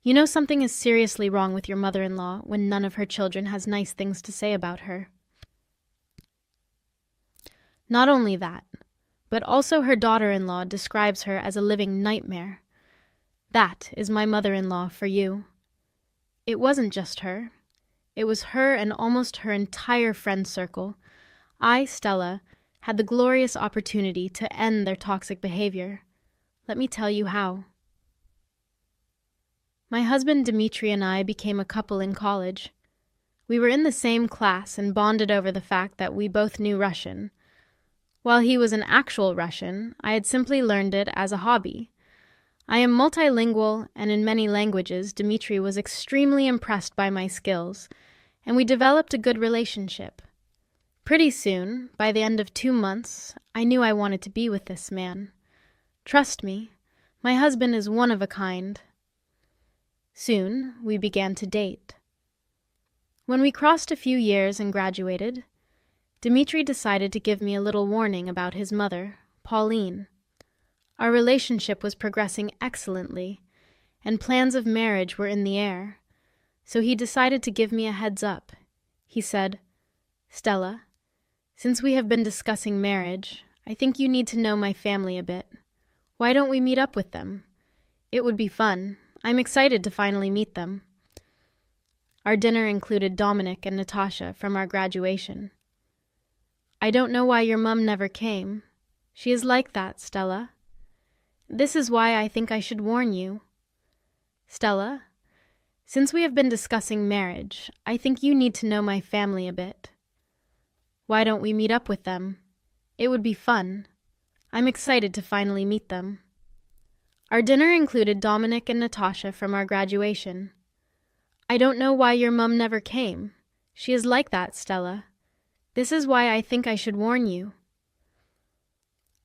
You know something is seriously wrong with your mother-in-law when none of her children has nice things to say about her. Not only that, but also her daughter-in-law describes her as a living nightmare. That is my mother-in-law for you. It wasn't just her. It was her and almost her entire friend circle. I, Stella, had the glorious opportunity to end their toxic behavior. Let me tell you how. My husband Dmitri and I became a couple in college. We were in the same class and bonded over the fact that we both knew Russian. While he was an actual Russian, I had simply learned it as a hobby. I am multilingual, and in many languages, Dmitri was extremely impressed by my skills, and we developed a good relationship. Pretty soon, by the end of 2 months, I knew I wanted to be with this man. Trust me, my husband is one of a kind. Soon, we began to date. When we crossed a few years and graduated, Dmitri decided to give me a little warning about his mother, Pauline. Our relationship was progressing excellently, and plans of marriage were in the air, so he decided to give me a heads up. He said, "Stella, since we have been discussing marriage, I think you need to know my family a bit. Why don't we meet up with them? It would be fun. I'm excited to finally meet them." Our dinner included Dominic and Natasha from our graduation. "I don't know why your mum never came. She is like that, Stella. This is why I think I should warn you. Stella, since we have been discussing marriage, I think you need to know my family a bit. Why don't we meet up with them? It would be fun. I'm excited to finally meet them." Our dinner included Dominic and Natasha from our graduation. "I don't know why your mum never came. She is like that, Stella. This is why I think I should warn you.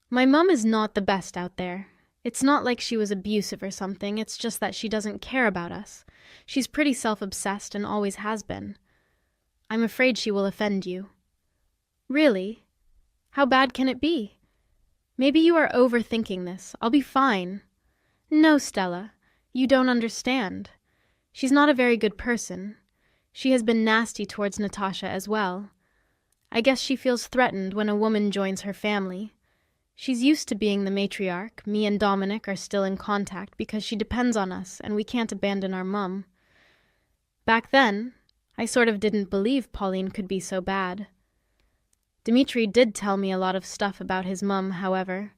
My mum is not the best out there. It's not like she was abusive or something, it's just that she doesn't care about us. She's pretty self-obsessed and always has been. I'm afraid she will offend you." "Really? How bad can it be? Maybe you are overthinking this. I'll be fine." "No, Stella, you don't understand. She's not a very good person. She has been nasty towards Natasha as well. I guess she feels threatened when a woman joins her family. She's used to being the matriarch. Me and Dominic are still in contact because she depends on us and we can't abandon our mum. Back then, I sort of didn't believe Pauline could be so bad. Dmitri did tell me a lot of stuff about his mum, however.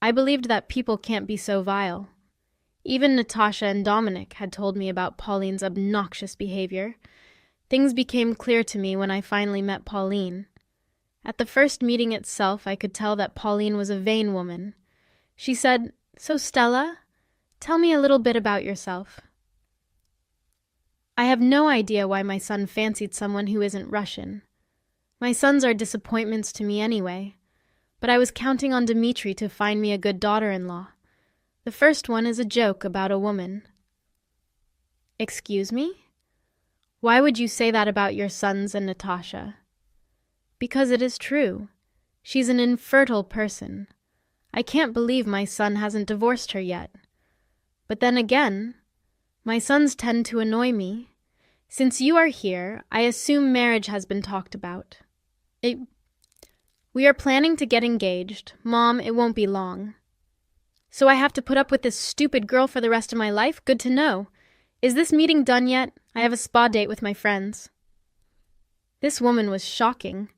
I believed that people can't be so vile. Even Natasha and Dominic had told me about Pauline's obnoxious behavior. Things became clear to me when I finally met Pauline. At the first meeting itself, I could tell that Pauline was a vain woman. She said, "So Stella, tell me a little bit about yourself." I have no idea why my son fancied someone who isn't Russian. My sons are disappointments to me anyway, but I was counting on Dmitri to find me a good daughter-in-law. The first one is a joke about a woman. "Excuse me? Why would you say that about your sons and Natasha?" "Because it is true. She's an infertile person. I can't believe my son hasn't divorced her yet. But then again, my sons tend to annoy me. Since you are here, I assume marriage has been talked about. We are planning to get engaged. Mom, it won't be long." "So I have to put up with this stupid girl for the rest of my life? Good to know. Is this meeting done yet? I have a spa date with my friends." This woman was shocking.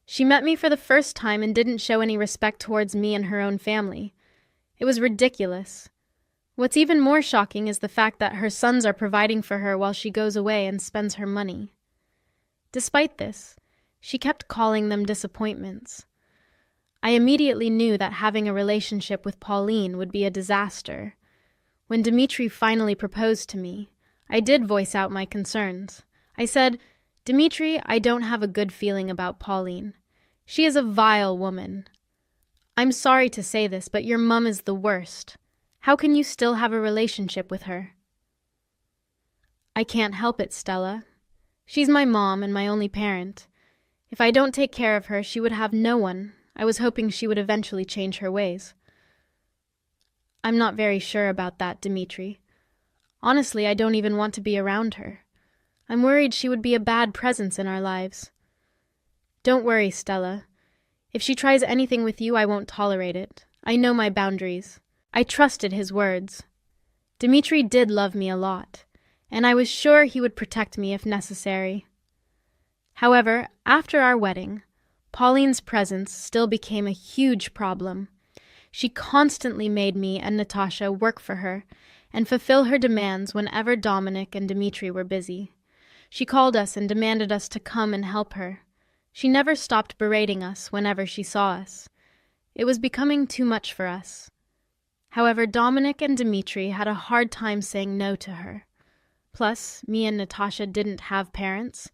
She met me for the first time and didn't show any respect towards me and her own family. It was ridiculous. What's even more shocking is the fact that her sons are providing for her while she goes away and spends her money. Despite this, she kept calling them disappointments. I immediately knew that having a relationship with Pauline would be a disaster. When Dmitri finally proposed to me, I did voice out my concerns. I said, "Dmitri, I don't have a good feeling about Pauline. She is a vile woman. I'm sorry to say this, but your mum is the worst. How can you still have a relationship with her?" "I can't help it, Stella. She's my mom and my only parent. If I don't take care of her, she would have no one. I was hoping she would eventually change her ways." I'm not very sure about that, Dmitri. Honestly, I don't even want to be around her. I'm worried she would be a bad presence in our lives. Don't worry, Stella. If she tries anything with you, I won't tolerate it. I know my boundaries. I trusted his words. Dmitri did love me a lot, and I was sure he would protect me if necessary. However, after our wedding, Pauline's presence still became a huge problem. She constantly made me and Natasha work for her and fulfill her demands whenever Dominic and Dmitri were busy. She called us and demanded us to come and help her. She never stopped berating us whenever she saw us. It was becoming too much for us. However, Dominic and Dmitri had a hard time saying no to her. Plus, me and Natasha didn't have parents,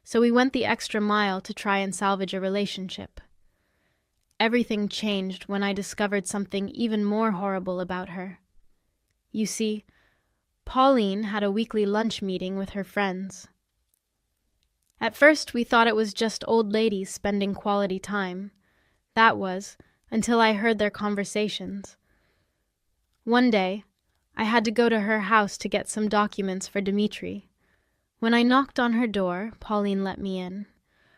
so we went the extra mile to try and salvage a relationship. Everything changed when I discovered something even more horrible about her. You see, Pauline had a weekly lunch meeting with her friends. At first, we thought it was just old ladies spending quality time. That was, until I heard their conversations. One day, I had to go to her house to get some documents for Dmitri. When I knocked on her door, Pauline let me in.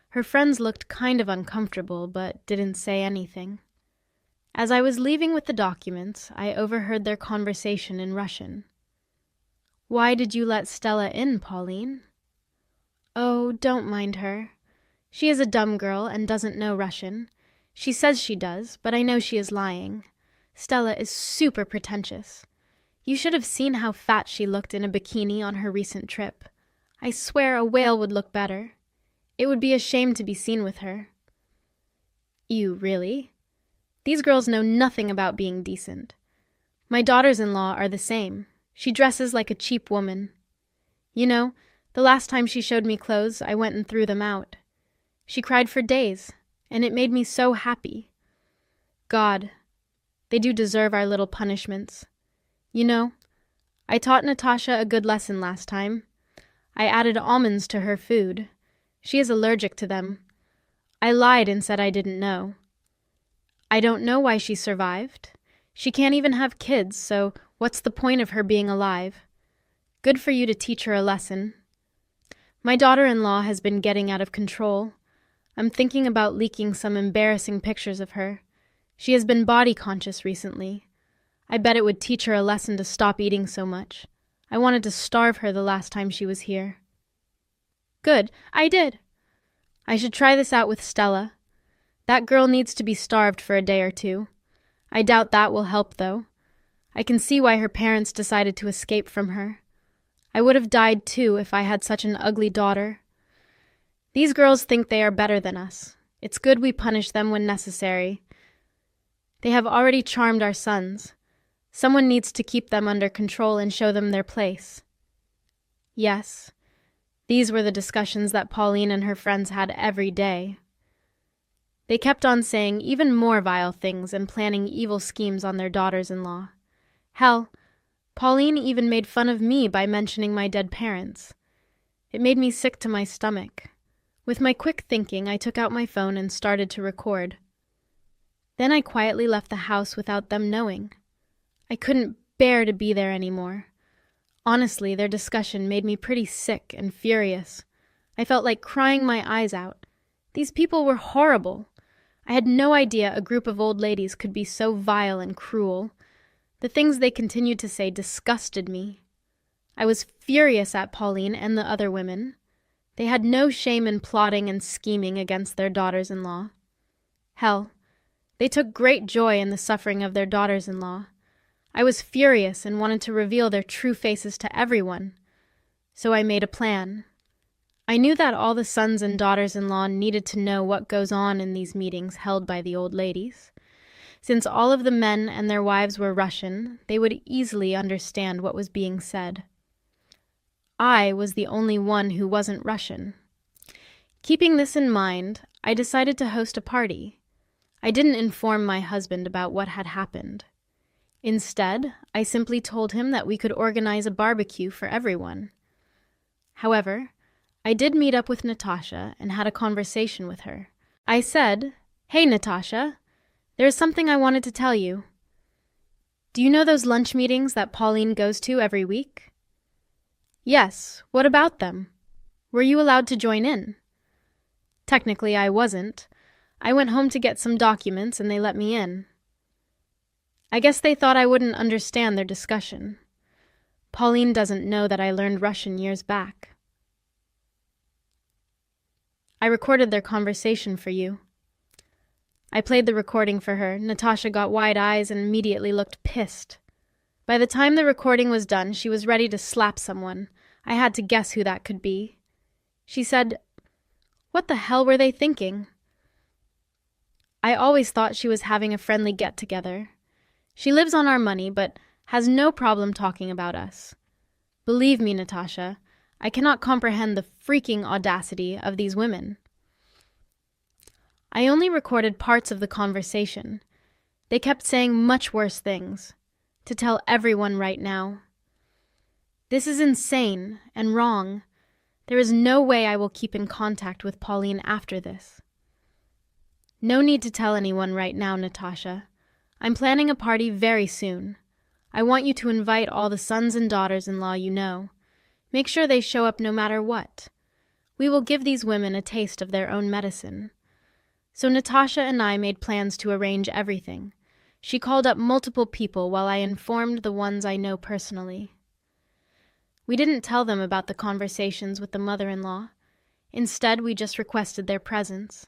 Her friends looked kind of uncomfortable, but didn't say anything. As I was leaving with the documents, I overheard their conversation in Russian. "Why did you let Stella in, Pauline?" "Oh, don't mind her. She is a dumb girl and doesn't know Russian. She says she does, but I know she is lying. Stella is super pretentious. You should have seen how fat she looked in a bikini on her recent trip. I swear a whale would look better. It would be a shame to be seen with her." "You really? These girls know nothing about being decent. My daughters-in-law are the same. She dresses like a cheap woman. You know, the last time she showed me clothes, I went and threw them out. She cried for days, and it made me so happy. God, they do deserve our little punishments. You know, I taught Natasha a good lesson last time. I added almonds to her food. She is allergic to them. I lied and said I didn't know. I don't know why she survived. She can't even have kids, so what's the point of her being alive? Good for you to teach her a lesson. My daughter-in-law has been getting out of control. I'm thinking about leaking some embarrassing pictures of her. She has been body conscious recently. I bet it would teach her a lesson to stop eating so much. I wanted to starve her the last time she was here." "Good, I did. I should try this out with Stella. That girl needs to be starved for a day or two. I doubt that will help, though. I can see why her parents decided to escape from her. I would have died too if I had such an ugly daughter. These girls think they are better than us. It's good we punish them when necessary. They have already charmed our sons. Someone needs to keep them under control and show them their place." Yes, these were the discussions that Pauline and her friends had every day. They kept on saying even more vile things and planning evil schemes on their daughters-in-law. Hell, Pauline even made fun of me by mentioning my dead parents. It made me sick to my stomach. With my quick thinking, I took out my phone and started to record. Then I quietly left the house without them knowing. I couldn't bear to be there anymore. Honestly, their discussion made me pretty sick and furious. I felt like crying my eyes out. These people were horrible. I had no idea a group of old ladies could be so vile and cruel. The things they continued to say disgusted me. I was furious at Pauline and the other women. They had no shame in plotting and scheming against their daughters-in-law. Hell, they took great joy in the suffering of their daughters-in-law. I was furious and wanted to reveal their true faces to everyone. So I made a plan. I knew that all the sons and daughters-in-law needed to know what goes on in these meetings held by the old ladies. Since all of the men and their wives were Russian, they would easily understand what was being said. I was the only one who wasn't Russian. Keeping this in mind, I decided to host a party. I didn't inform my husband about what had happened. Instead, I simply told him that we could organize a barbecue for everyone. However, I did meet up with Natasha and had a conversation with her. I said, "Hey, Natasha, there is something I wanted to tell you." Do you know those lunch meetings that Pauline goes to every week? Yes, what about them? Were you allowed to join in? Technically, I wasn't. I went home to get some documents and they let me in. I guess they thought I wouldn't understand their discussion. Pauline doesn't know that I learned Russian years back. I recorded their conversation for you. I played the recording for her. Natasha got wide eyes and immediately looked pissed. By the time the recording was done, she was ready to slap someone. I had to guess who that could be. She said, "What the hell were they thinking?" I always thought she was having a friendly get-together. She lives on our money, but has no problem talking about us. Believe me, Natasha, I cannot comprehend the freaking audacity of these women. I only recorded parts of the conversation. They kept saying much worse things. To tell everyone right now. This is insane and wrong. There is no way I will keep in contact with Pauline after this. No need to tell anyone right now, Natasha. I'm planning a party very soon. I want you to invite all the sons and daughters-in-law you know. Make sure they show up no matter what. We will give these women a taste of their own medicine. So Natasha and I made plans to arrange everything. She called up multiple people while I informed the ones I know personally. We didn't tell them about the conversations with the mother-in-law. Instead, we just requested their presence.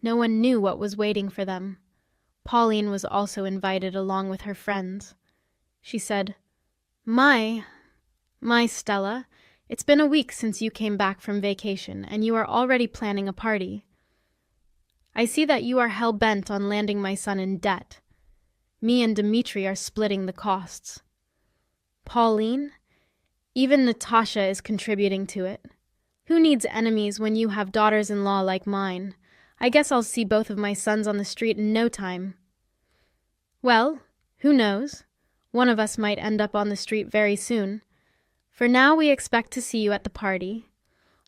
No one knew what was waiting for them. Pauline was also invited along with her friends. She said, My Stella, it's been a week since you came back from vacation, and you are already planning a party. I see that you are hell-bent on landing my son in debt. Me and Dmitri are splitting the costs. Pauline? Even Natasha is contributing to it. Who needs enemies when you have daughters-in-law like mine? I guess I'll see both of my sons on the street in no time. Well, who knows? One of us might end up on the street very soon. For now, we expect to see you at the party.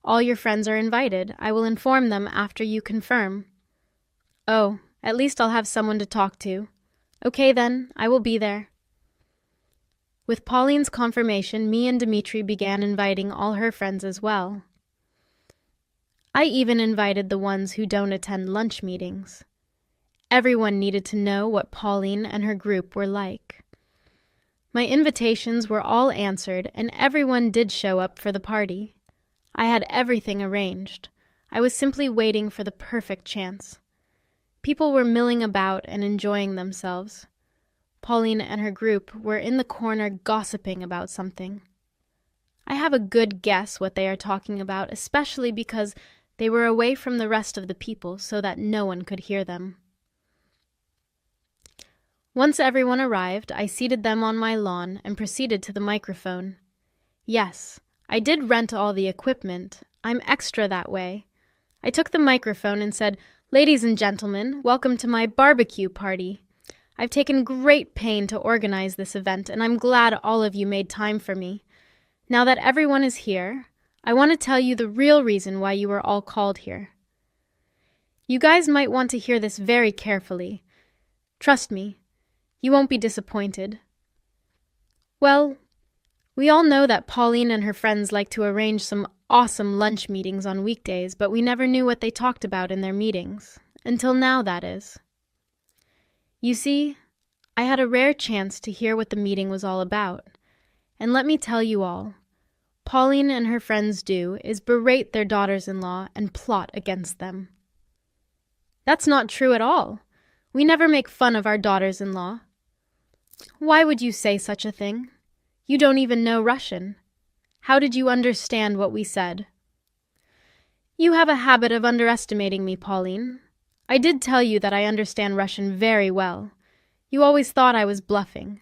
All your friends are invited. I will inform them after you confirm. Oh, at least I'll have someone to talk to. Okay then, I will be there. With Pauline's confirmation, me and Dmitri began inviting all her friends as well. I even invited the ones who don't attend lunch meetings. Everyone needed to know what Pauline and her group were like. My invitations were all answered, and everyone did show up for the party. I had everything arranged. I was simply waiting for the perfect chance. People were milling about and enjoying themselves. Pauline and her group were in the corner gossiping about something. I have a good guess what they are talking about, especially because they were away from the rest of the people so that no one could hear them. Once everyone arrived, I seated them on my lawn and proceeded to the microphone. Yes, I did rent all the equipment. I'm extra that way. I took the microphone and said, "Ladies and gentlemen, welcome to my barbecue party. I've taken great pain to organize this event, and I'm glad all of you made time for me. Now that everyone is here, I want to tell you the real reason why you were all called here. You guys might want to hear this very carefully. Trust me, you won't be disappointed. Well, we all know that Pauline and her friends like to arrange some awesome lunch meetings on weekdays, but we never knew what they talked about in their meetings. Until now, that is. You see, I had a rare chance to hear what the meeting was all about. And let me tell you all, Pauline and her friends do is berate their daughters-in-law and plot against them. That's not true at all. We never make fun of our daughters-in-law. Why would you say such a thing? You don't even know Russian. How did you understand what we said? You have a habit of underestimating me, Pauline. I did tell you that I understand Russian very well. You always thought I was bluffing.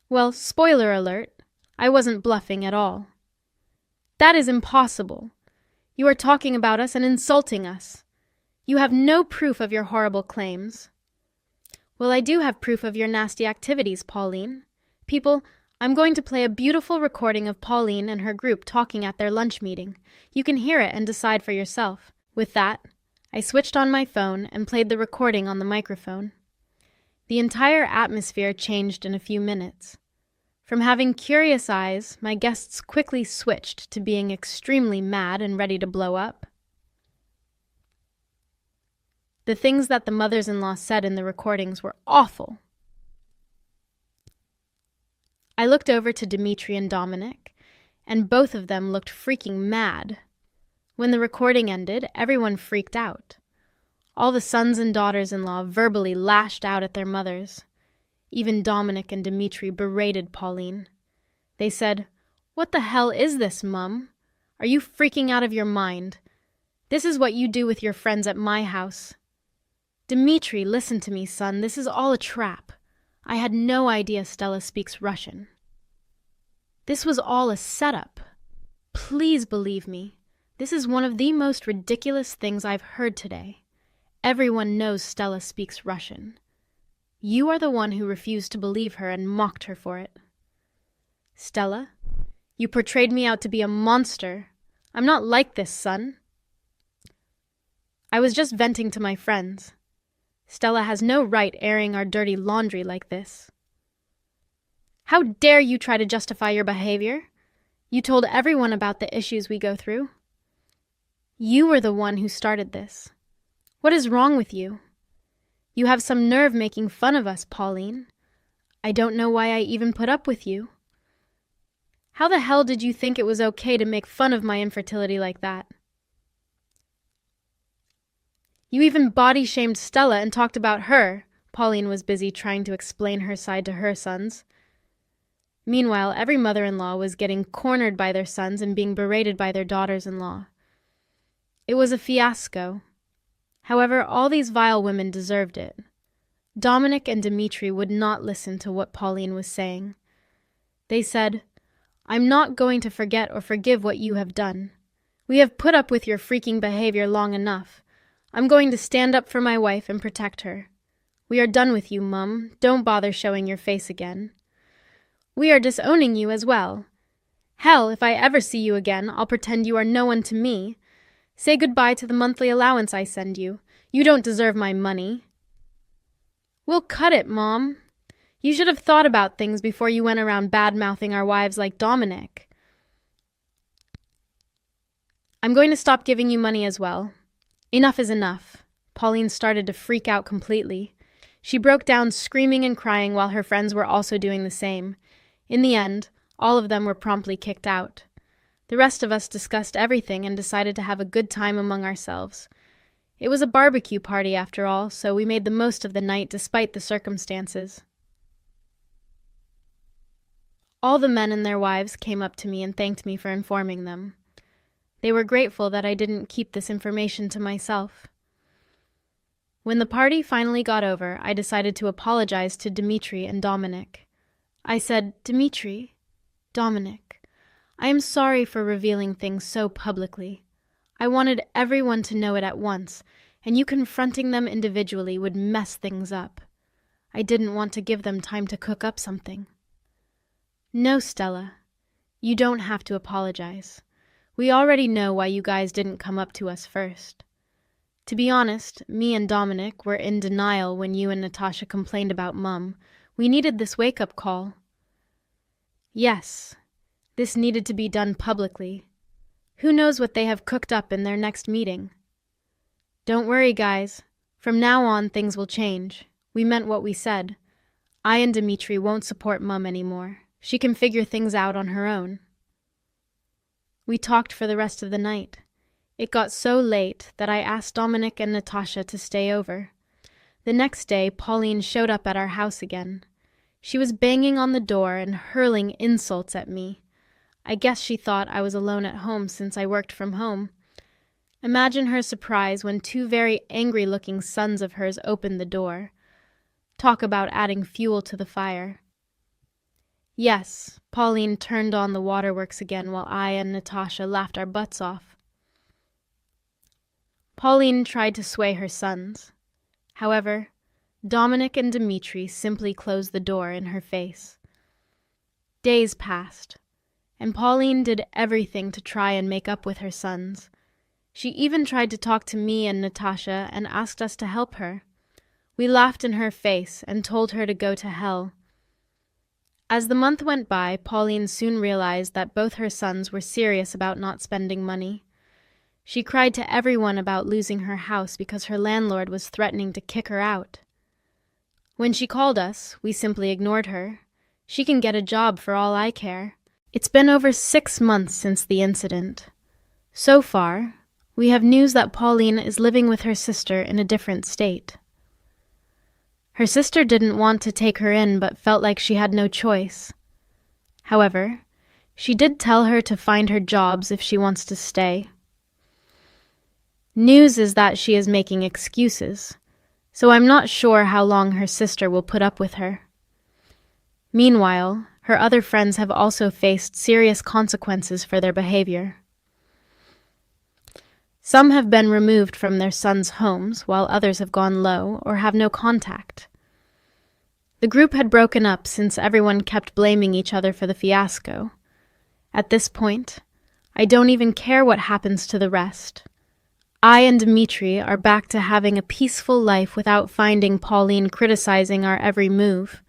Well, spoiler alert, I wasn't bluffing at all. That is impossible. You are talking about us and insulting us. You have no proof of your horrible claims. Well, I do have proof of your nasty activities, Pauline. People, I'm going to play a beautiful recording of Pauline and her group talking at their lunch meeting. You can hear it and decide for yourself. With that, I switched on my phone and played the recording on the microphone. The entire atmosphere changed in a few minutes. From having curious eyes, my guests quickly switched to being extremely mad and ready to blow up. The things that the mothers-in-law said in the recordings were awful. I looked over to Dimitri and Dominic, and both of them looked freaking mad. When the recording ended, everyone freaked out. All the sons and daughters-in-law verbally lashed out at their mothers. Even Dominic and Dimitri berated Pauline. They said, "What the hell is this, Mum? Are you freaking out of your mind? This is what you do with your friends at my house." "Dimitri, listen to me, son. This is all a trap. I had no idea Stella speaks Russian. This was all a setup. Please believe me. This is one of the most ridiculous things I've heard today. Everyone knows Stella speaks Russian. You are the one who refused to believe her and mocked her for it. Stella, you portrayed me out to be a monster. I'm not like this, son. I was just venting to my friends. Stella has no right airing our dirty laundry like this. How dare you try to justify your behavior? You told everyone about the issues we go through. You were the one who started this. What is wrong with you? You have some nerve making fun of us, Pauline. I don't know why I even put up with you. How the hell did you think it was okay to make fun of my infertility like that? You even body-shamed Stella and talked about her." Pauline was busy trying to explain her side to her sons. Meanwhile, every mother-in-law was getting cornered by their sons and being berated by their daughters-in-law. It was a fiasco. However, all these vile women deserved it. Dominic and Dimitri would not listen to what Pauline was saying. They said, "I'm not going to forget or forgive what you have done. We have put up with your freaking behavior long enough. I'm going to stand up for my wife and protect her. We are done with you, Mum. Don't bother showing your face again. We are disowning you as well. Hell, if I ever see you again, I'll pretend you are no one to me. Say goodbye to the monthly allowance I send you. You don't deserve my money." "We'll cut it, Mom. You should have thought about things before you went around bad-mouthing our wives like Dominic." "I'm going to stop giving you money as well. Enough is enough." Pauline started to freak out completely. She broke down screaming and crying while her friends were also doing the same. In the end, all of them were promptly kicked out. The rest of us discussed everything and decided to have a good time among ourselves. It was a barbecue party after all, so we made the most of the night despite the circumstances. All the men and their wives came up to me and thanked me for informing them. They were grateful that I didn't keep this information to myself. When the party finally got over, I decided to apologize to Dimitri and Dominic. I said, "Dimitri, Dominic, I am sorry for revealing things so publicly. I wanted everyone to know it at once, and you confronting them individually would mess things up. I didn't want to give them time to cook up something." "No, Stella, you don't have to apologize. We already know why you guys didn't come up to us first. To be honest, me and Dominic were in denial when you and Natasha complained about Mum. We needed this wake-up call." "Yes, this needed to be done publicly. Who knows what they have cooked up in their next meeting? Don't worry, guys. From now on, things will change. We meant what we said. I and Dimitri won't support Mum anymore. She can figure things out on her own." We talked for the rest of the night. It got so late that I asked Dominic and Natasha to stay over. The next day, Pauline showed up at our house again. She was banging on the door and hurling insults at me. I guess she thought I was alone at home since I worked from home. Imagine her surprise when two very angry-looking sons of hers opened the door. Talk about adding fuel to the fire. Yes, Pauline turned on the waterworks again while I and Natasha laughed our butts off. Pauline tried to sway her sons. However, Dominic and Dimitri simply closed the door in her face. Days passed, and Pauline did everything to try and make up with her sons. She even tried to talk to me and Natasha and asked us to help her. We laughed in her face and told her to go to hell. As the month went by, Pauline soon realized that both her sons were serious about not spending money. She cried to everyone about losing her house because her landlord was threatening to kick her out. When she called us, we simply ignored her. She can get a job for all I care. It's been over 6 months since the incident. So far, we have news that Pauline is living with her sister in a different state. Her sister didn't want to take her in but felt like she had no choice. However, she did tell her to find her jobs if she wants to stay. News is that she is making excuses, so I'm not sure how long her sister will put up with her. Meanwhile, her other friends have also faced serious consequences for their behavior. Some have been removed from their sons' homes, while others have gone low or have no contact. The group had broken up since everyone kept blaming each other for the fiasco. At this point, I don't even care what happens to the rest. I and Dmitri are back to having a peaceful life without finding Pauline criticizing our every move.